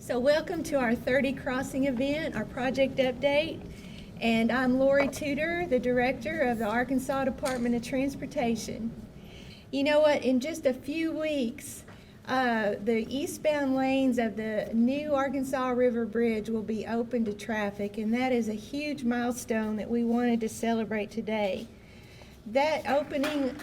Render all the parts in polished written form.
So welcome to our 30 Crossing event, our project update. And I'm Lorie Tudor, the director of the Arkansas Department of Transportation. You know what, in just a few weeks, the eastbound lanes of the new Arkansas River Bridge will be open to traffic, and that is a huge milestone that we wanted to celebrate today. That opening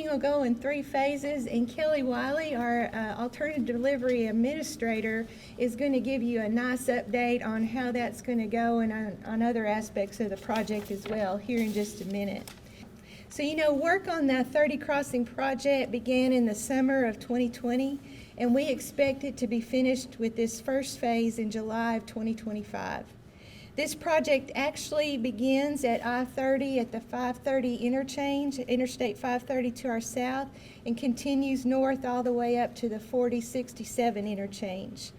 will go in 3 phases, and Keli, Wylie, our alternative delivery administrator, is going to give you a nice update on how that's going to go and on other aspects of the project as well here in just a minute. So work on the 30 Crossing project began in the summer of 2020, and we expect it to be finished with this first phase in July of 2025. This project actually begins at I-30 at the 530 interchange, Interstate 530 to our south, and continues north all the way up to the 4067 interchange.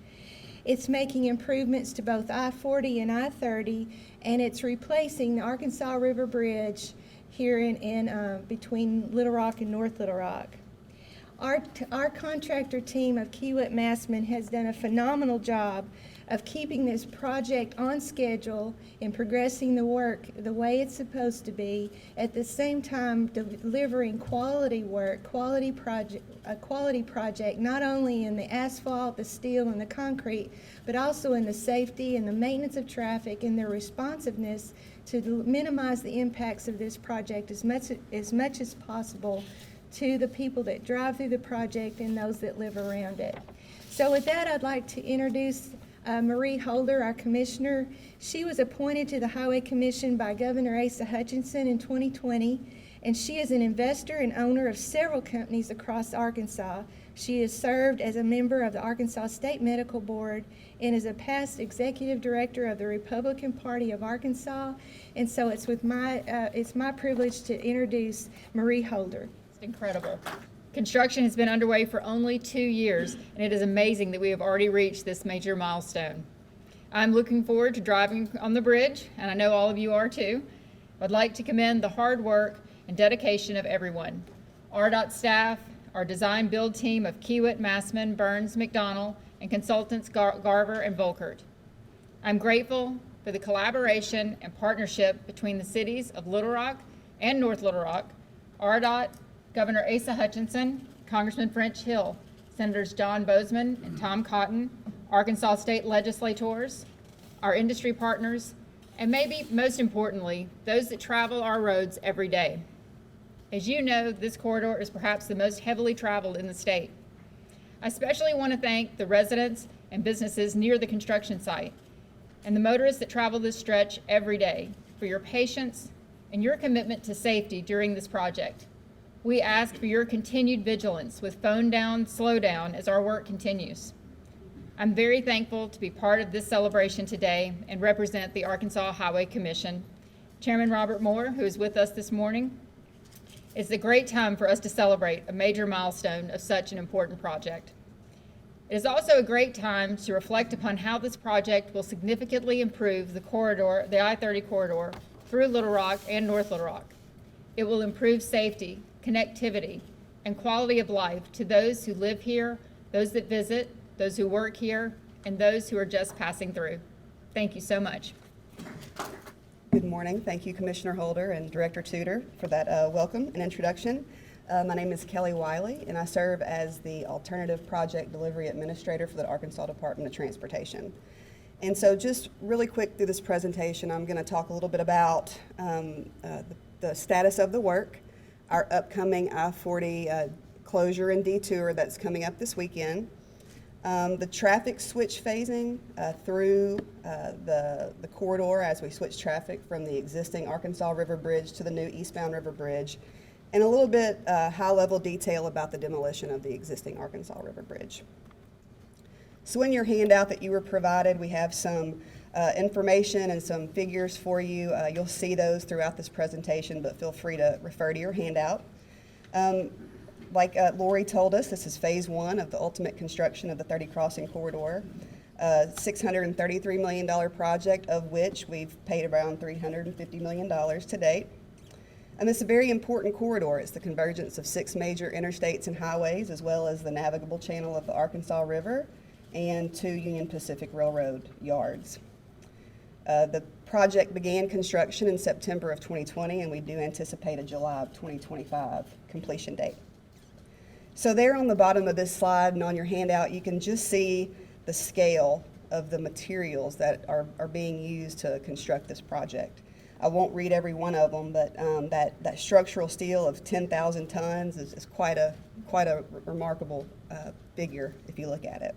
It's making improvements to both I-40 and I-30, and it's replacing the Arkansas River Bridge here in between Little Rock and North Little Rock. Our contractor team of Kiewit Massman has done a phenomenal job of keeping this project on schedule and progressing the work the way it's supposed to be, at the same time delivering quality work, a quality project, not only in the asphalt, the steel, and the concrete, but also in the safety and the maintenance of traffic and their responsiveness to minimize the impacts of this project as much as possible to the people that drive through the project and those that live around it. So with that, I'd like to introduce Marie Holder, our commissioner. She was appointed to the Highway Commission by Governor Asa Hutchinson in 2020, and she is an investor and owner of several companies across Arkansas. She has served as a member of the Arkansas State Medical Board and is a past executive director of the Republican Party of Arkansas. And so it's my privilege to introduce Marie Holder. It's incredible. Construction has been underway for only 2 years, and it is amazing that we have already reached this major milestone. I'm looking forward to driving on the bridge, and I know all of you are too. I'd like to commend the hard work and dedication of everyone. ARDOT staff, our design build team of Kiewit, Massman, Burns, McDonnell, and consultants Garver and Volkert. I'm grateful for the collaboration and partnership between the cities of Little Rock and North Little Rock, ARDOT, Governor Asa Hutchinson, Congressman French Hill, Senators John Bozeman and Tom Cotton, Arkansas state legislators, our industry partners, and maybe most importantly, those that travel our roads every day. As you know, this corridor is perhaps the most heavily traveled in the state. I especially want to thank the residents and businesses near the construction site and the motorists that travel this stretch every day for your patience and your commitment to safety during this project. We ask for your continued vigilance with phone down, slow down as our work continues. I'm very thankful to be part of this celebration today and represent the Arkansas Highway Commission. Chairman Robert Moore, who is with us this morning, it's a great time for us to celebrate a major milestone of such an important project. It is also a great time to reflect upon how this project will significantly improve the corridor, the I-30 corridor, through Little Rock and North Little Rock. It will improve safety, connectivity, and quality of life to those who live here, those that visit, those who work here, and those who are just passing through. Thank you so much. Good morning. Thank you, Commissioner Holder and Director Tudor, for that welcome and introduction. My name is Keli Wylie, and I serve as the Alternative Project Delivery Administrator for the Arkansas Department of Transportation. And so just really quick through this presentation, I'm going to talk a little bit about the status of the work, our upcoming I-40 closure and detour that's coming up this weekend, the traffic switch phasing through the corridor as we switch traffic from the existing Arkansas River Bridge to the new eastbound River Bridge, and a little bit high-level detail about the demolition of the existing Arkansas River Bridge. So in your handout that you were provided, we have some information and some figures for you. You'll see those throughout this presentation, but feel free to refer to your handout. Like Lorie told us, this is phase 1 of the ultimate construction of the 30 Crossing corridor. $633 million project, of which we've paid around $350 million to date. And it's a very important corridor. It's the convergence of 6 major interstates and highways, as well as the navigable channel of the Arkansas River and 2 Union Pacific Railroad yards. The project began construction in September of 2020, and we do anticipate a July of 2025 completion date. So there on the bottom of this slide and on your handout, you can just see the scale of the materials that are being used to construct this project. I won't read every one of them, but that structural steel of 10,000 tons is quite a remarkable figure if you look at it.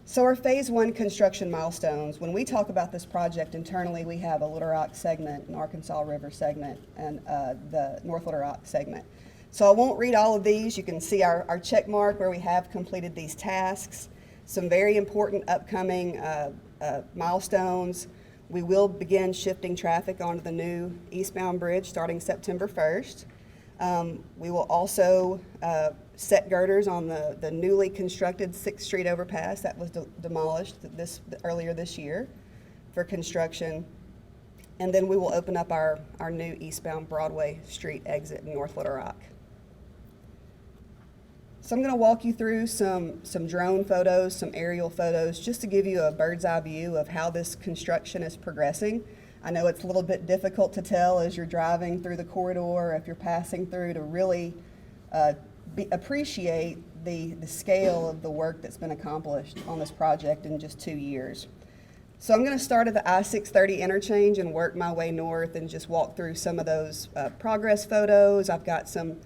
So our phase 1 construction milestones, when we talk about this project internally, we have a Little Rock segment, an Arkansas River segment, and the North Little Rock segment. So I won't read all of these. You can see our check mark where we have completed these tasks. Some very important upcoming milestones. We will begin shifting traffic onto the new eastbound bridge starting September 1st. We will also set girders on the newly constructed 6th Street overpass that was demolished earlier this year for construction. And then we will open up our new eastbound Broadway Street exit in North Little Rock. So I'm going to walk you through some drone photos, some aerial photos, just to give you a bird's eye view of how this construction is progressing. I know it's a little bit difficult to tell as you're driving through the corridor, if you're passing through, to really appreciate the scale of the work that's been accomplished on this project in just 2 years. So I'm going to start at the I-630 interchange and work my way north and just walk through some of those progress photos. I've got some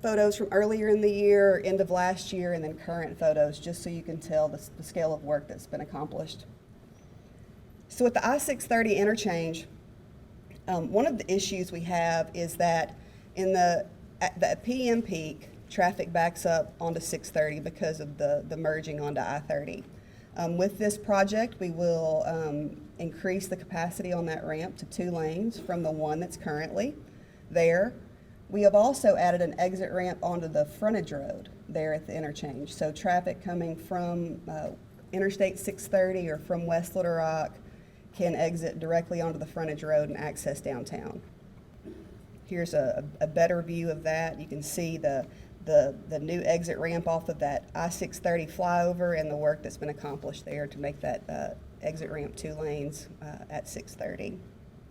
photos from earlier in the year, end of last year, and then current photos, just so you can tell the scale of work that's been accomplished. So with the I-630 interchange, one of the issues we have is that at the PM peak, traffic backs up onto 630 because of the merging onto I-30. With this project, we will increase the capacity on that ramp to 2 lanes from the 1 that's currently there. We have also added an exit ramp onto the frontage road there at the interchange. So traffic coming from Interstate 630 or from West Little Rock can exit directly onto the frontage road and access downtown. Here's a better view of that. You can see the new exit ramp off of that I-630 flyover and the work that's been accomplished there to make that exit ramp 2 lanes at 630.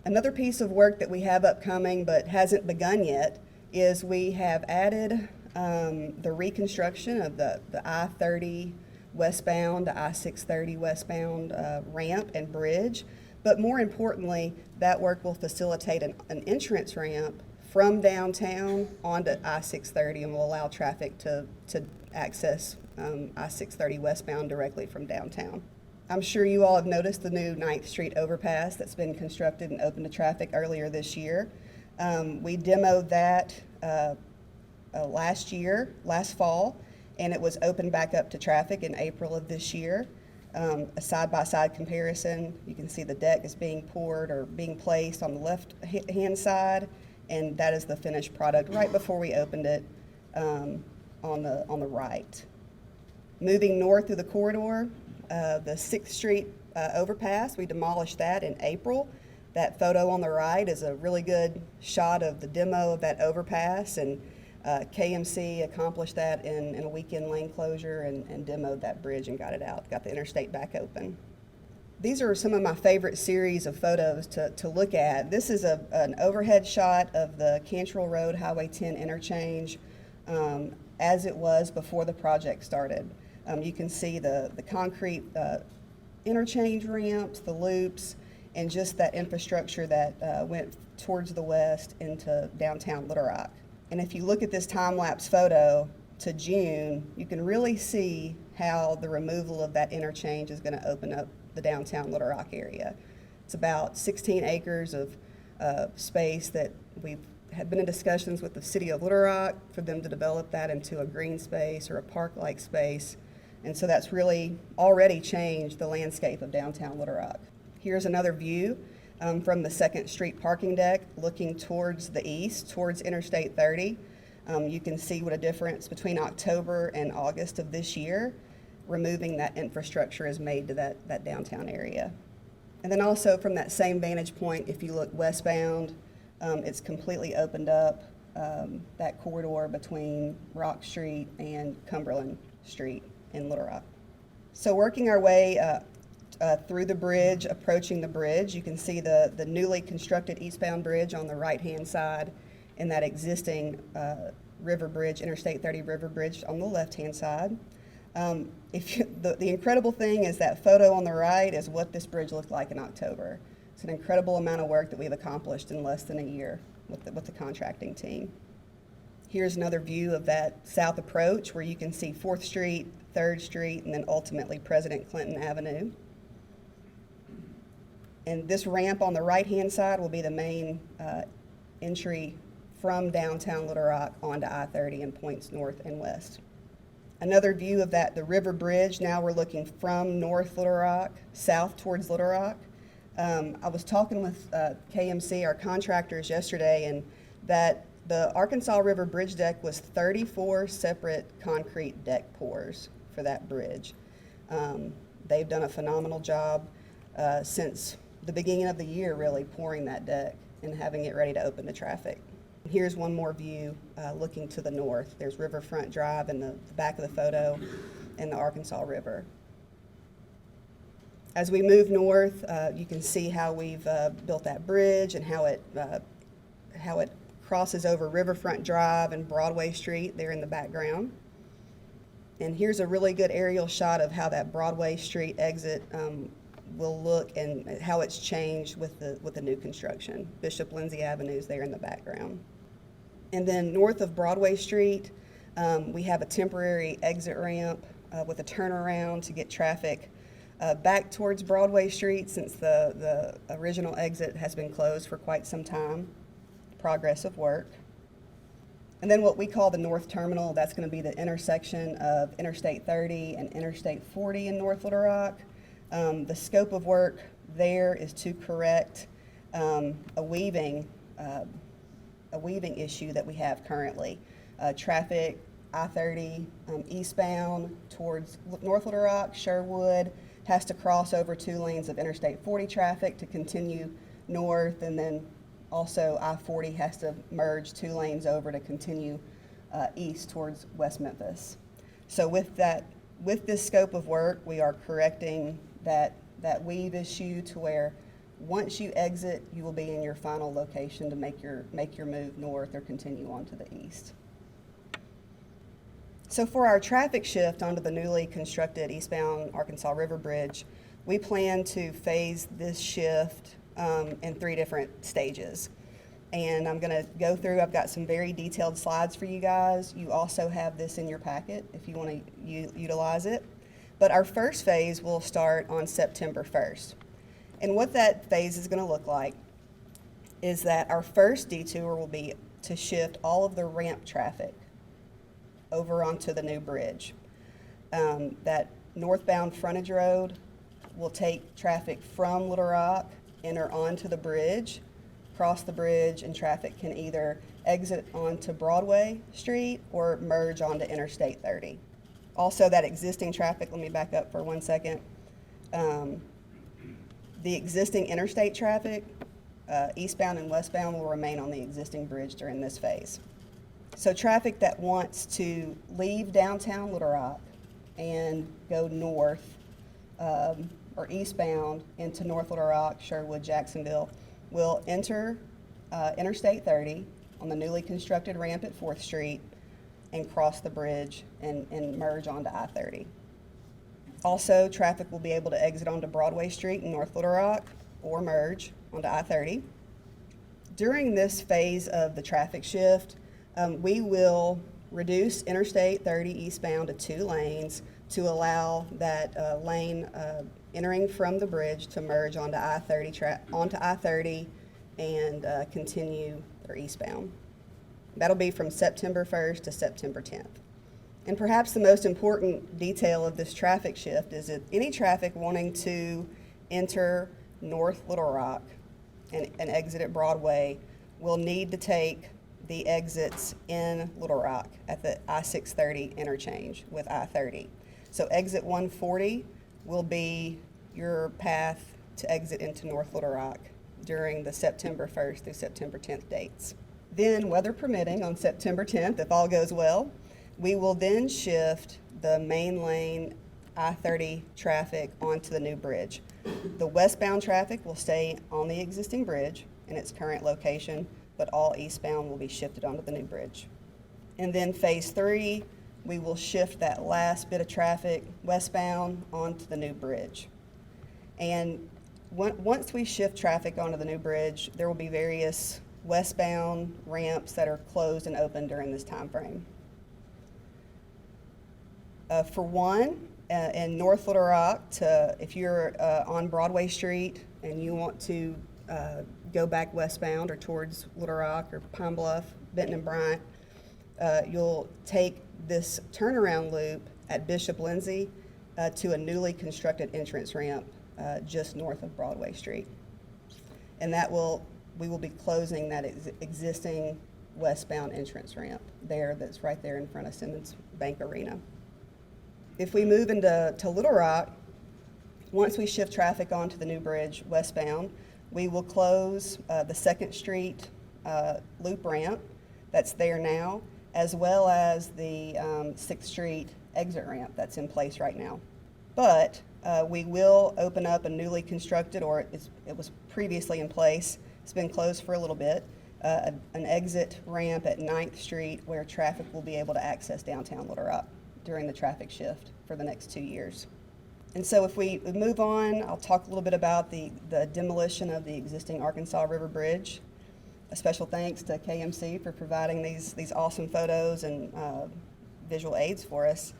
Another piece of work that we have upcoming but hasn't begun yet is we have added the reconstruction of the I-30 westbound to I-630 westbound ramp and bridge. But more importantly, that work will facilitate an entrance ramp from downtown onto I-630 and will allow traffic to access I-630 westbound directly from downtown. I'm sure you all have noticed the new 9th Street overpass that's been constructed and opened to traffic earlier this year. We demoed that last fall, and it was opened back up to traffic in April of this year. A side-by-side comparison, you can see the deck is being poured or being placed on the left-hand side, and that is the finished product right before we opened it on the right. Moving north through the corridor, the 6th Street overpass, we demolished that in April. That photo on the right is a really good shot of the demo of that overpass, and KMC accomplished that in a weekend lane closure and demoed that bridge and got it out, got the interstate back open. These are some of my favorite series of photos to look at. This is an overhead shot of the Cantrell Road Highway 10 interchange as it was before the project started. You can see the concrete interchange ramps, the loops, and just that infrastructure that went towards the west into downtown Little Rock. And if you look at this time-lapse photo to June, you can really see how the removal of that interchange is going to open up the downtown Little Rock area. It's about 16 acres of space that we have been in discussions with the city of Little Rock for them to develop that into a green space or a park-like space. And so that's really already changed the landscape of downtown Little Rock. Here's another view from the 2nd Street parking deck looking towards the east, towards Interstate 30. You can see what a difference between October and August of this year removing that infrastructure has made to that downtown area. And then also from that same vantage point, if you look westbound It's completely opened up that corridor between Rock Street and Cumberland Street in Little Rock. So working our way through the bridge, approaching the bridge, you can see the newly constructed eastbound bridge on the right-hand side and that existing river bridge, Interstate 30 river bridge on the left-hand side. The incredible thing is that photo on the right is what this bridge looked like in October. It's an incredible amount of work that we've accomplished in less than a year with the contracting team. Here's another view of that south approach where you can see 4th Street, 3rd Street, and then ultimately President Clinton Avenue. And this ramp on the right-hand side will be the main entry from downtown Little Rock onto I-30 and points north and west. Another view of that, the river bridge, now we're looking from North Little Rock, south towards Little Rock. I was talking with KMC, our contractors, yesterday, and that the Arkansas River Bridge deck was 34 separate concrete deck pours for that bridge. They've done a phenomenal job since the beginning of the year, really pouring that deck and having it ready to open to traffic. Here's one more view looking to the north. There's Riverfront Drive in the back of the photo and the Arkansas River. As we move north, you can see how we've built that bridge and how it crosses over Riverfront Drive and Broadway Street there in the background. And here's a really good aerial shot of how that Broadway Street exit will look and how it's changed with the new construction. Bishop Lindsay Avenue is there in the background. And then north of Broadway Street, we have a temporary exit ramp with a turnaround to get traffic back towards Broadway Street since the original exit has been closed for quite some time. Progress of work. And then what we call the North Terminal, that's going to be the intersection of Interstate 30 and Interstate 40 in North Little Rock. The scope of work there is to correct a weaving issue that we have currently. Traffic, I-30 eastbound towards North Little Rock, Sherwood, has to cross over 2 lanes of Interstate 40 traffic to continue north, and then also I-40 has to merge 2 lanes over to continue east towards West Memphis. So with this scope of work, we are correcting that weave issue to where once you exit, you will be in your final location to make your move north or continue on to the east. So for our traffic shift onto the newly constructed eastbound Arkansas River Bridge, we plan to phase this shift in 3 different stages. And I'm going to go through, I've got some very detailed slides for you guys. You also have this in your packet if you want to utilize it. But our first phase will start on September 1st. And what that phase is going to look like is that our first detour will be to shift all of the ramp traffic over onto the new bridge. That northbound frontage road will take traffic from Little Rock, enter onto the bridge, cross the bridge, and traffic can either exit onto Broadway Street or merge onto Interstate 30. Also, that existing traffic, let me back up for 1 second. The existing interstate traffic, eastbound and westbound, will remain on the existing bridge during this phase. So traffic that wants to leave downtown Little Rock and go north or eastbound into North Little Rock, Sherwood, Jacksonville, will enter Interstate 30 on the newly constructed ramp at 4th Street and cross the bridge and merge onto I-30. Also, traffic will be able to exit onto Broadway Street in North Little Rock or merge onto I-30. During this phase of the traffic shift, we will reduce Interstate 30 eastbound to 2 lanes to allow that lane entering from the bridge to merge onto I-30 and continue their eastbound. That'll be from September 1st to September 10th. And perhaps the most important detail of this traffic shift is that any traffic wanting to enter North Little Rock and exit at Broadway will need to take the exits in Little Rock at the I-630 interchange with I-30. So exit 140 will be your path to exit into North Little Rock. during the September 1st through September 10th dates. Then, weather permitting, on September 10th, if all goes well, we will then shift the main lane I-30 traffic onto the new bridge. The westbound traffic will stay on the existing bridge in its current location, but all eastbound will be shifted onto the new bridge. And then phase 3, we will shift that last bit of traffic westbound onto the new bridge. And once we shift traffic onto the new bridge, there will be various westbound ramps that are closed and open during this time frame. For one, in North Little Rock, if you're on Broadway Street and you want to go back westbound or towards Little Rock or Pine Bluff, Benton and Bryant, you'll take this turnaround loop at Bishop Lindsay to a newly constructed entrance ramp just north of Broadway Street. And we will be closing that existing westbound entrance ramp there that's right there in front of Simmons Bank Arena. If we move into Little Rock, once we shift traffic onto the new bridge westbound, we will close the 2nd Street loop ramp that's there now, as well as the 6th Street exit ramp that's in place right now. But we will open up a newly constructed, or it was previously in place, it's been closed for a little bit, an exit ramp at 9th Street where traffic will be able to access downtown Little Rock during the traffic shift for the next 2 years. And so if we move on, I'll talk a little bit about the demolition of the existing Arkansas River Bridge. A special thanks to KMC for providing these awesome photos and visual aids for us.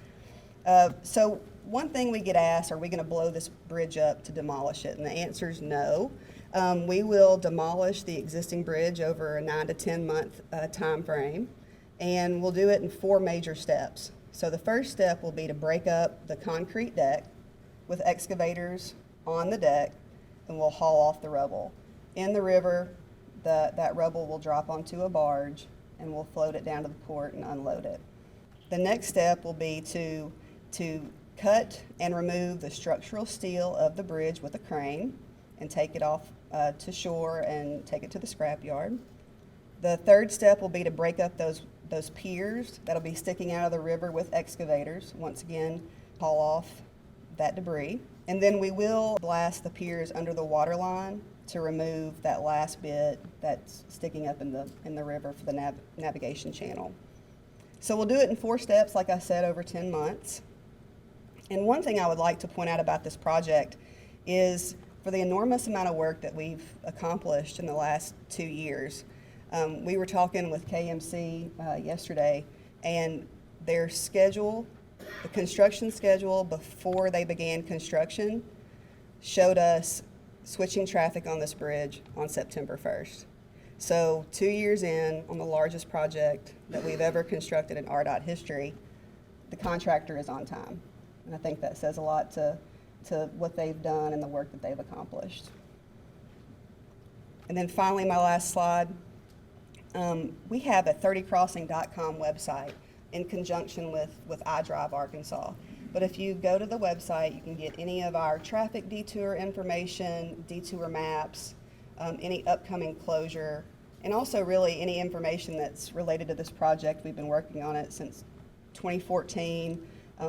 So one thing we get asked, are we going to blow this bridge up to demolish it? And the answer is no. We will demolish the existing bridge over a 9 to 10 month time frame, and we'll do it in 4 major steps. So the first step will be to break up the concrete deck with excavators on the deck, and we'll haul off the rubble. In the river, that rubble will drop onto a barge, and we'll float it down to the port and unload it. The next step will be to cut and remove the structural steel of the bridge with a crane and take it off to shore and take it to the scrap yard. The third step will be to break up those piers that'll be sticking out of the river with excavators. Once again, haul off that debris. And then we will blast the piers under the water line to remove that last bit that's sticking up in the river for the navigation channel. So we'll do it in 4 steps, like I said, over 10 months. And one thing I would like to point out about this project is for the enormous amount of work that we've accomplished in the last 2 years. We were talking with KMC yesterday, and their schedule, the construction schedule before they began construction, showed us switching traffic on this bridge on September 1st. So 2 years in on the largest project that we've ever constructed in ARDOT history, the contractor is on time. And I think that says a lot to what they've done and the work that they've accomplished. And then finally, my last slide. We have a 30crossing.com website in conjunction with iDrive Arkansas. But if you go to the website, you can get any of our traffic detour information, detour maps, any upcoming closure, and also really any information that's related to this project. We've been working on it since 2014.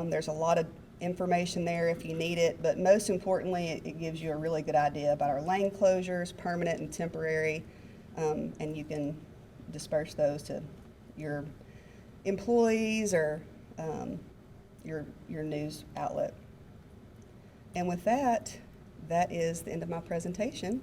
There's a lot of information there if you need it, but most importantly, it gives you a really good idea about our lane closures, permanent and temporary, and you can disperse those to your employees or your news outlet. And with that, that is the end of my presentation.